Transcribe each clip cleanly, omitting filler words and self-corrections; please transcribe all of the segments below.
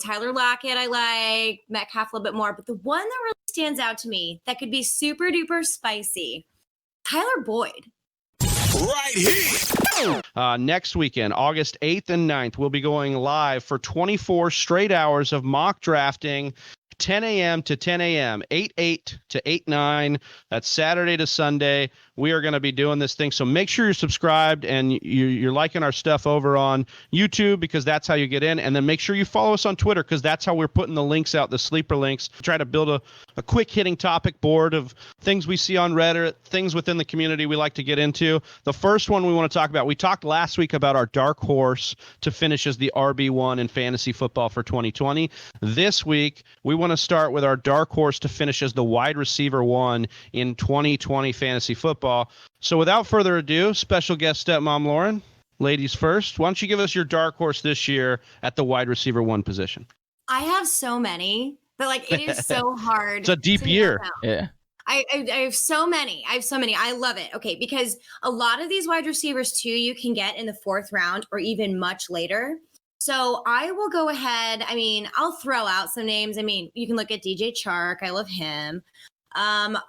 Tyler Lockett I like, Metcalf a little bit more, but the one that really stands out to me that could be super duper spicy, Tyler Boyd. Right here. Next weekend, August 8th and 9th, we'll be going live for 24 straight hours of mock drafting, 10 a.m. to 10 a.m., 8/8 to 8/9. That's Saturday to Sunday. We are going to be doing this thing. So make sure you're subscribed and you're liking our stuff over on YouTube, because that's how you get in. And then make sure you follow us on Twitter, because that's how we're putting the links out, the sleeper links. Try to build a quick hitting topic board of things we see on Reddit, things within the community we like to get into. The first one we want to talk about, we talked last week about our dark horse to finish as the RB1 in fantasy football for 2020. This week, we want to start with our dark horse to finish as the wide receiver 1 in 2020 fantasy football. So without further ado, special guest stepmom Lauren, ladies first. Why don't you give us your dark horse this year at the wide receiver 1 position? I have so many, but it is so hard. It's a deep year. Yeah. I have so many. I love it. Okay, because a lot of these wide receivers too, you can get in the 4th round or even much later. So I will go ahead. I'll throw out some names. You can look at DJ Chark. I love him.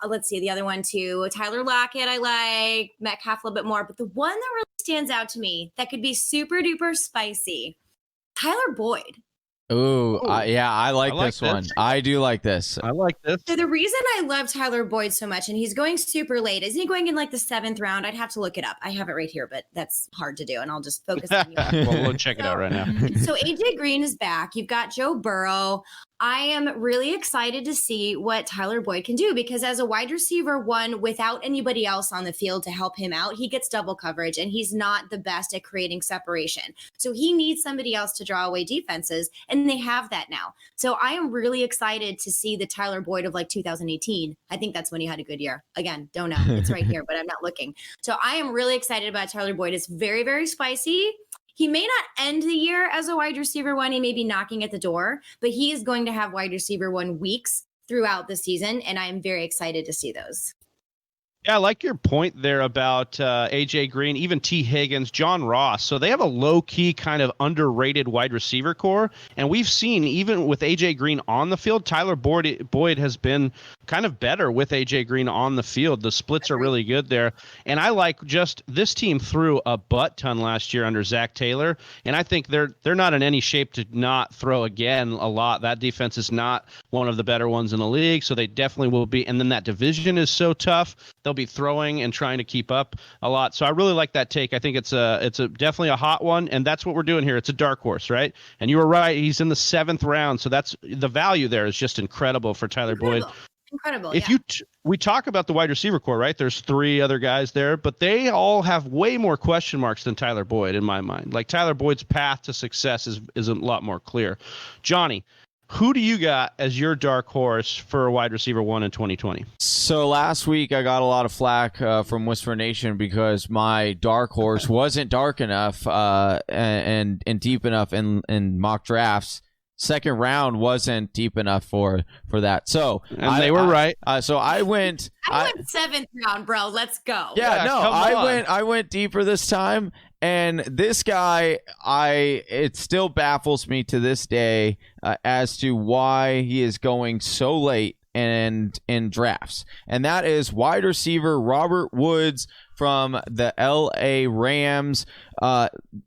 Let's see the other one too. Tyler Lockett I like, Metcalf a little bit more, but the one that really stands out to me that could be super duper spicy, Tyler Boyd. Ooh, I like this one. I do like this. I like this. So the reason I love Tyler Boyd so much, and he's going super late, isn't he going in the 7th round? I'd have to look it up. I have it right here, but that's hard to do, and I'll just focus on you. Well, we'll check it out right now. So AJ Green is back. You've got Joe Burrow. I am really excited to see what Tyler Boyd can do, because as a wide receiver 1, without anybody else on the field to help him out, he gets double coverage and he's not the best at creating separation. So he needs somebody else to draw away defenses, and they have that now. So I am really excited to see the Tyler Boyd of 2018. I think that's when he had a good year. Again, don't know. It's right here, but I'm not looking. So I am really excited about Tyler Boyd. It's very, very spicy. He may not end the year as a wide receiver 1. He may be knocking at the door, but he is going to have wide receiver 1 weeks throughout the season, and I am very excited to see those. Yeah, I like your point there about AJ Green, even T. Higgins, John Ross. So they have a low-key kind of underrated wide receiver core. And we've seen, even with AJ Green on the field, Tyler Boyd has been kind of better with AJ Green on the field. The splits are really good there. And I like just this team threw a butt ton last year under Zach Taylor. And I think they're not in any shape to not throw again a lot. That defense is not one of the better ones in the league. So they definitely will be. And then that division is so tough. They'll be throwing and trying to keep up a lot. So I really like that take. I think it's definitely a hot one, and that's what we're doing here. It's a dark horse, right? And you were right. He's in the 7th round, so that's the value there is just incredible for Tyler Boyd. Incredible. If we talk about the wide receiver core, right? There's 3 other guys there, but they all have way more question marks than Tyler Boyd in my mind. Like Tyler Boyd's path to success is a lot more clear. Johnny, who do you got as your dark horse for a wide receiver 1 in 2020? So last week I got a lot of flack from Whisper Nation because my dark horse wasn't dark enough and deep enough in mock drafts. 2nd round wasn't deep enough for that. So they were right. So I went 7th round, bro. Let's go. Yeah, no, I went deeper this time. And this guy, it still baffles me to this day as to why he is going so late in drafts. And that is wide receiver Robert Woods from the LA Rams.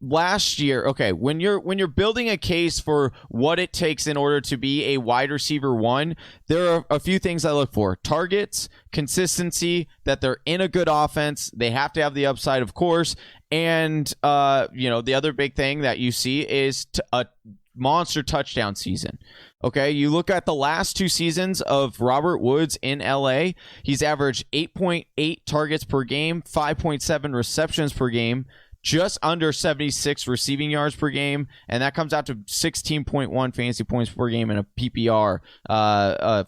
Last year, okay, when you're building a case for what it takes in order to be a wide receiver 1, there are a few things I look for: targets, consistency, that they're in a good offense, they have to have the upside, of course, and the other big thing that you see is a monster touchdown season. Okay, you look at the last 2 seasons of Robert Woods in LA, he's averaged 8.8 targets per game, 5.7 receptions per game, just under 76 receiving yards per game, and that comes out to 16.1 fantasy points per game in a PPR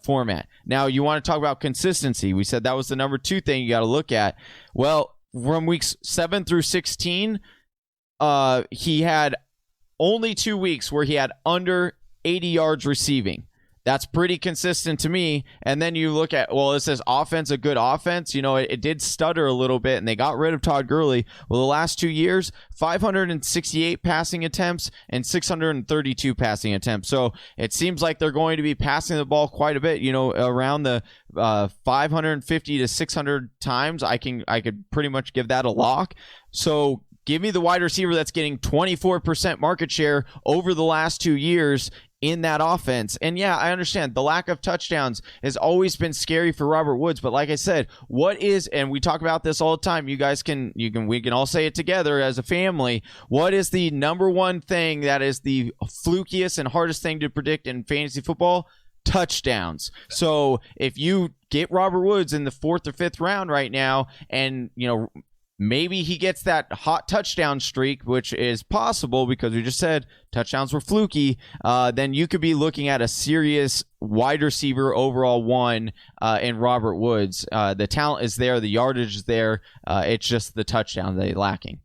format. Now, you want to talk about consistency. We said that was the number 2 thing you got to look at. Well, from weeks 7 through 16, he had only 2 weeks where he had under 80 yards receiving. That's pretty consistent to me. And then you look at, well, it says offense, a good offense. You know, it did stutter a little bit, and they got rid of Todd Gurley. Well, the last 2 years, 568 passing attempts and 632 passing attempts. So it seems like they're going to be passing the ball quite a bit, you know, around the 550 to 600 times. I could pretty much give that a lock. So give me the wide receiver that's getting 24% market share over the last 2 years in that offense. And yeah, I understand the lack of touchdowns has always been scary for Robert Woods, but like I said, what is, and we talk about this all the time, we can all say it together as a family, what is the number one thing that is the flukiest and hardest thing to predict in fantasy football? Touchdowns. So if you get Robert Woods in the 4th or 5th round right now, and you know, maybe he gets that hot touchdown streak, which is possible because we just said touchdowns were fluky, then you could be looking at a serious wide receiver overall one in Robert Woods. The talent is there. The yardage is there. It's just the touchdown they're lacking.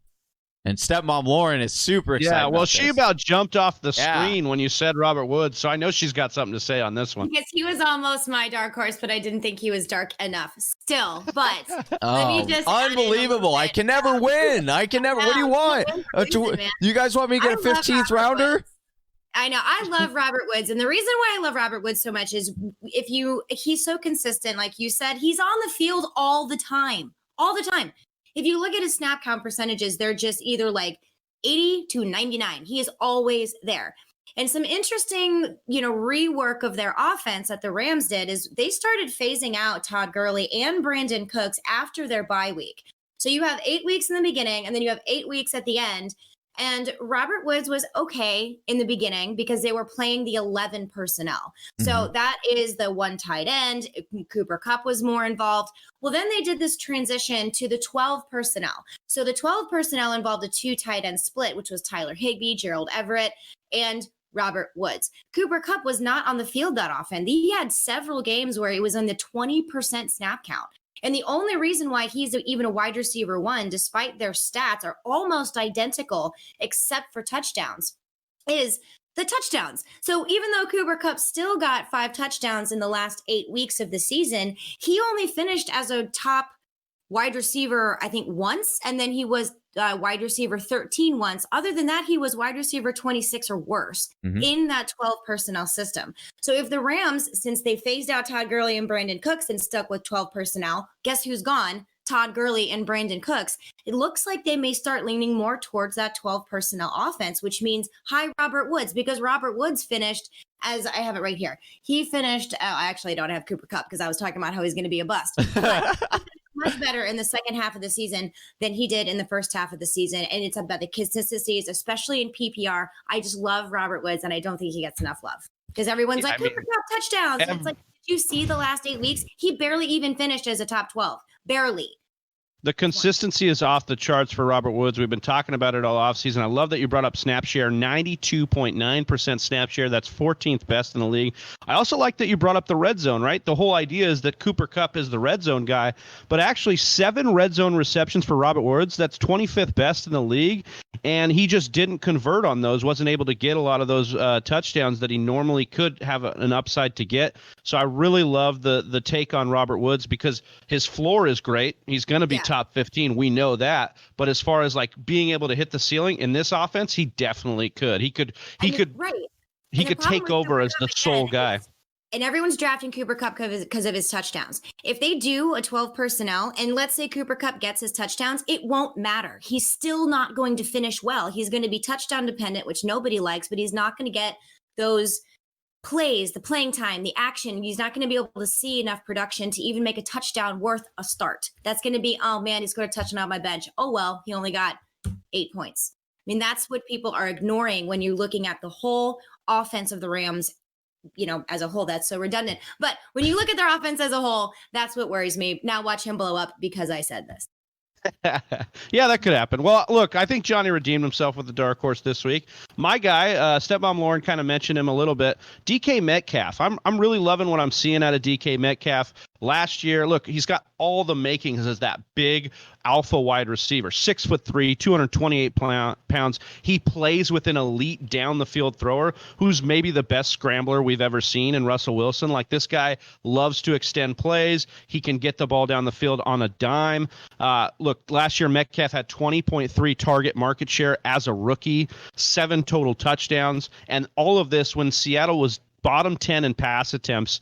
And stepmom Lauren is super excited. Yeah, well, about she this. about jumped off the screen when you said Robert Woods, so I know she's got something to say on this one. Because he was almost my dark horse, but I didn't think he was dark enough still. But let me just unbelievable. I can never win. What do you want? You guys want me to get a 15th rounder? I know. I love Robert Woods. And the reason why I love Robert Woods so much is he's so consistent. Like you said, he's on the field all the time. All the time. If you look at his snap count percentages, they're just either like 80 to 99. He is always there. And some interesting, rework of their offense that the Rams did is they started phasing out Todd Gurley and Brandon Cooks after their bye week. So you have 8 weeks in the beginning, and then you have 8 weeks at the end. And Robert Woods was okay in the beginning because they were playing the 11 personnel. So that is the one tight end. Cooper Kupp was more involved. Well, then they did this transition to the 12 personnel. So the 12 personnel involved a 2 tight end split, which was Tyler Higbee, Gerald Everett, and Robert Woods. Cooper Kupp was not on the field that often. He had several games where he was on the 20% snap count. And the only reason why he's even a wide receiver one, despite their stats are almost identical, except for touchdowns, is the touchdowns. So even though Cooper Kupp still got 5 touchdowns in the last 8 weeks of the season, he only finished as a top wide receiver, I think, once. And then he was wide receiver 13 once. Other than that, he was wide receiver 26 or worse in that 12 personnel system. So if the Rams, since they phased out Todd Gurley and Brandon Cooks and stuck with 12 personnel, guess who's gone? Todd Gurley and Brandon Cooks. It looks like they may start leaning more towards that 12 personnel offense, which means hi Robert Woods, because Robert Woods finished, as I have it right here. He finished, actually I don't have Cooper Kupp because I was talking about how he's going to be a bust. But much better in the second half of the season than he did in the first half of the season. And it's about the consistencies, especially in PPR. I just love Robert Woods, and I don't think he gets enough love because everyone's like, Cooper Kupp touchdowns. And it's like, did you see the last 8 weeks? He barely even finished as a top 12. Barely. The consistency is off the charts for Robert Woods. We've been talking about it all offseason. I love that you brought up snap share, 92.9% snap share. That's 14th best in the league. I also like that you brought up the red zone, right? The whole idea is that Cooper Kupp is the red zone guy, but actually 7 red zone receptions for Robert Woods. That's 25th best in the league, and he just didn't convert on those, wasn't able to get a lot of those touchdowns that he normally could have an upside to get. So I really love the take on Robert Woods because his floor is great. He's going to be top 15. We know that. But as far as like being able to hit the ceiling in this offense, he definitely could. He could take over as the sole guy. And everyone's drafting Cooper Kupp because of his touchdowns. If they do a 12 personnel, and let's say Cooper Kupp gets his touchdowns, it won't matter. He's still not going to finish well. He's going to be touchdown dependent, which nobody likes, but he's not going to get those plays, the playing time, the action. He's not going to be able to see enough production to even make a touchdown worth a start. That's going to be, oh man, he's going to touchdown on my bench. Oh, well, he only got 8 points. I mean, that's what people are ignoring when you're looking at the whole offense of the Rams, as a whole. That's so redundant. But when you look at their offense as a whole, that's what worries me. Now watch him blow up because I said this. Yeah, that could happen. Well, look, I think Johnny redeemed himself with the dark horse this week. My guy, stepmom Lauren kind of mentioned him a little bit. DK Metcalf. I'm really loving what I'm seeing out of DK Metcalf. Last year, look, he's got all the makings as that big alpha wide receiver. 6'3", 228 pounds. He plays with an elite down the field thrower who's maybe the best scrambler we've ever seen in Russell Wilson. Like, this guy loves to extend plays. He can get the ball down the field on a dime. Look, last year Metcalf had 20.3 target market share as a rookie, 7 total touchdowns, and all of this when Seattle was bottom 10 in pass attempts.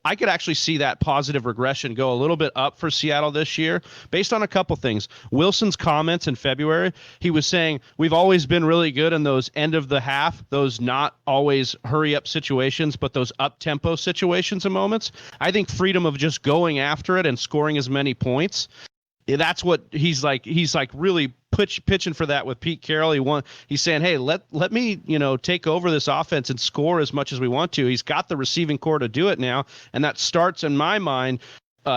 I could actually see that positive regression go a little bit up for Seattle this year based on a couple things. Wilson's comments in February, he was saying, we've always been really good in those end of the half, those not always hurry up situations, but those up tempo situations and moments. I think freedom of just going after it and scoring as many points, that's what he's like really pitching for that with Pete Carroll. He's saying, hey, let me, take over this offense and score as much as we want to. He's got the receiving core to do it now. And that starts, in my mind,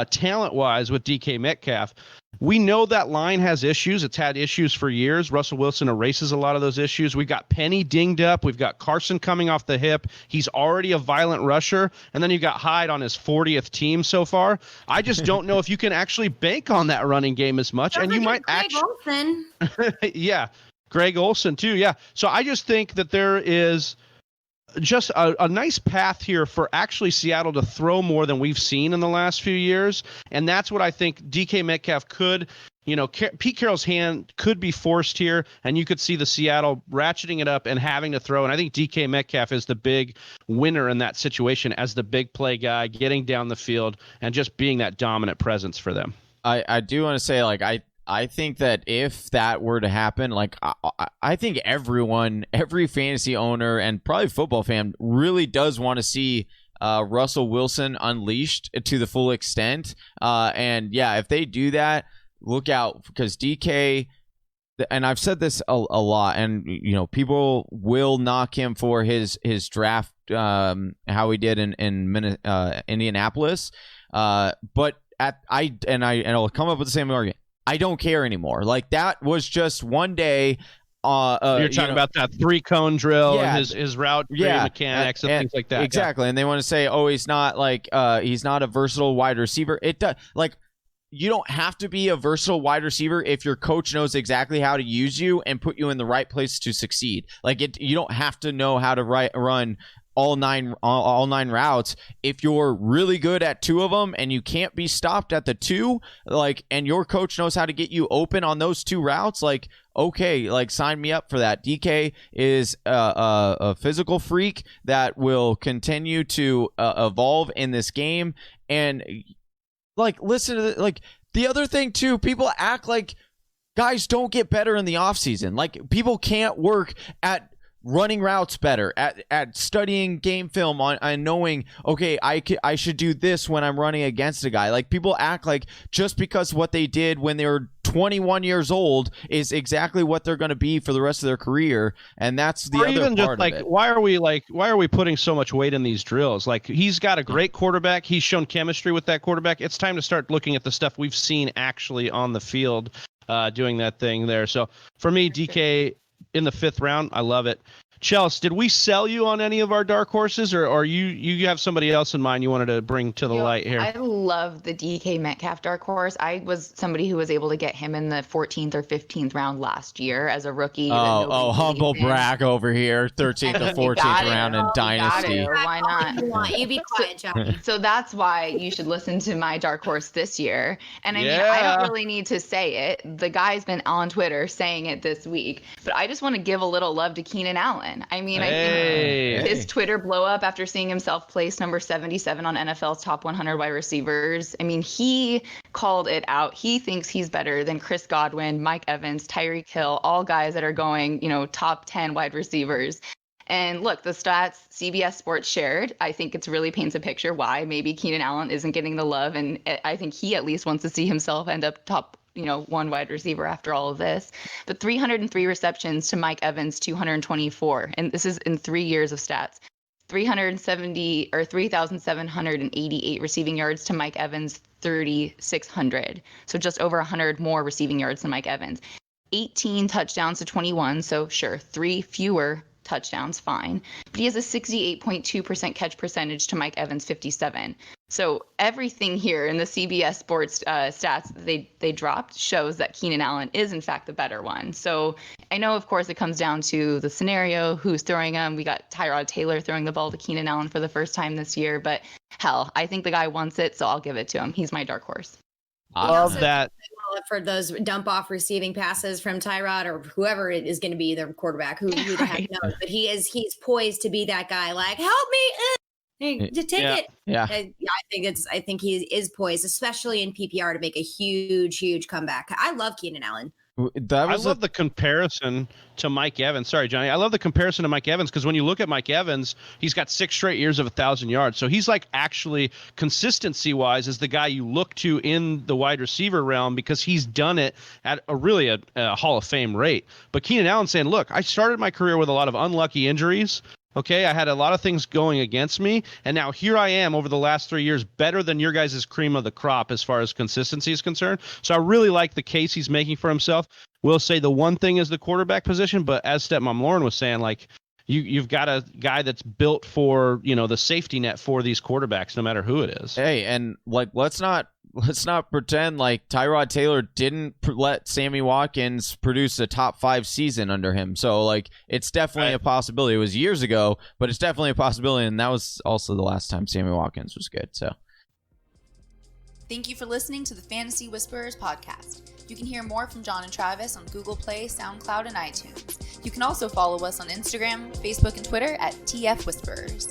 talent-wise with DK Metcalf. We know that line has issues. It's had issues for years. Russell Wilson erases a lot of those issues. We've got Penny dinged up. We've got Carson coming off the hip. He's already a violent rusher. And then you got Hyde on his 40th team so far. I just don't know if you can actually bank on that running game as much. And you might actually. Olsen. Yeah. Greg Olsen, too. Yeah. So I just think that there is just a nice path here for actually Seattle to throw more than we've seen in the last few years. And that's what I think DK Metcalf could, Pete Carroll's hand could be forced here, and you could see the Seattle ratcheting it up and having to throw. And I think DK Metcalf is the big winner in that situation as the big play guy, getting down the field and just being that dominant presence for them. I do want to say, I think that if that were to happen, I think every fantasy owner and probably football fan really does want to see Russell Wilson unleashed to the full extent. And yeah, if they do that, look out, because DK, and I've said this a lot, and people will knock him for his draft, how he did in Indianapolis. But I'll come up with the same argument. I don't care anymore. Like, that was just one day. You're talking about that 3-cone drill and his route mechanics and things like that. Exactly. Yeah. And they want to say, he's not he's not a versatile wide receiver. It does, you don't have to be a versatile wide receiver if your coach knows exactly how to use you and put you in the right place to succeed. You don't have to know how to run all nine routes. If you're really good at 2 of them and you can't be stopped at the 2, and your coach knows how to get you open on those 2 routes, okay, sign me up for that. DK is a physical freak that will continue to evolve in this game. And listen to the other thing too, people act like guys don't get better in the offseason. People can't work at running routes better, at studying game film on knowing, okay, I should do this when I'm running against a guy. People act like just because what they did when they were 21 years old is exactly what they're going to be for the rest of their career, and that's the other part of it. Why are we putting so much weight in these drills? He's got a great quarterback. He's shown chemistry with that quarterback. It's time to start looking at the stuff we've seen actually on the field, doing that thing there. So for me, DK in the 5th round, I love it. Chelsea, did we sell you on any of our dark horses, or you have somebody else in mind you wanted to bring to the light here? I love the DK Metcalf dark horse. I was somebody who was able to get him in the 14th or 15th round last year as a rookie. Humble brag over here. 13th or 14th round in Dynasty. Why not? You be quiet, Jackie. So that's why you should listen to my dark horse this year. And I mean, I don't really need to say it. The guy's been on Twitter saying it this week. But I just want to give a little love to Keenan Allen. I mean, I think his Twitter blow up after seeing himself place number 77 on NFL's top 100 wide receivers. I mean, he called it out. He thinks he's better than Chris Godwin, Mike Evans, Tyreek Hill, all guys that are going, top 10 wide receivers. And look, the stats CBS Sports shared, I think it's really paints a picture why maybe Keenan Allen isn't getting the love. And I think he at least wants to see himself end up top 1 wide receiver after all of this. But 303 receptions to Mike Evans, 224. And this is in 3 years of stats. 3,788 receiving yards to Mike Evans, 3,600. So just over 100 more receiving yards than Mike Evans. 18 touchdowns to 21. So sure, 3 fewer touchdowns, fine. But he has a 68.2% catch percentage to Mike Evans' 57. So everything here in the CBS Sports stats they dropped shows that Keenan Allen is in fact the better one. So I know, of course, it comes down to the scenario, who's throwing him. We got Tyrod Taylor throwing the ball to Keenan Allen for the first time this year, but hell, I think the guy wants it, so I'll give it to him. He's my dark horse. I love that. For those dump off receiving passes from Tyrod or whoever it is going to be, the quarterback, who the heck knows, but he's poised to be that guy. Like, help me. Hey, just take it. Yeah. I think he is poised, especially in PPR, to make a huge comeback. I love Keenan Allen. I love the comparison to Mike Evans. Sorry, Johnny. I love the comparison to Mike Evans because when you look at Mike Evans, he's got 6 straight years of 1,000 yards. So he's like actually consistency-wise is the guy you look to in the wide receiver realm because he's done it at a Hall of Fame rate. But Keenan Allen saying, look, I started my career with a lot of unlucky injuries. Okay, I had a lot of things going against me, and now here I am over the last 3 years, better than your guys' cream of the crop as far as consistency is concerned. So I really like the case he's making for himself. We'll say the one thing is the quarterback position, but as Stepmom Lauren was saying, like you've got a guy that's built for, the safety net for these quarterbacks, no matter who it is. Hey, and like let's not pretend like Tyrod Taylor didn't let Sammy Watkins produce a top 5 season under him. So like it's definitely a possibility. It was years ago, but it's definitely a possibility, and that was also the last time Sammy Watkins was good. So thank you for listening to the Fantasy Whisperers podcast. You can hear more from John and Travis on Google Play, SoundCloud, and iTunes. You can also follow us on Instagram, Facebook, and Twitter at TF Whisperers.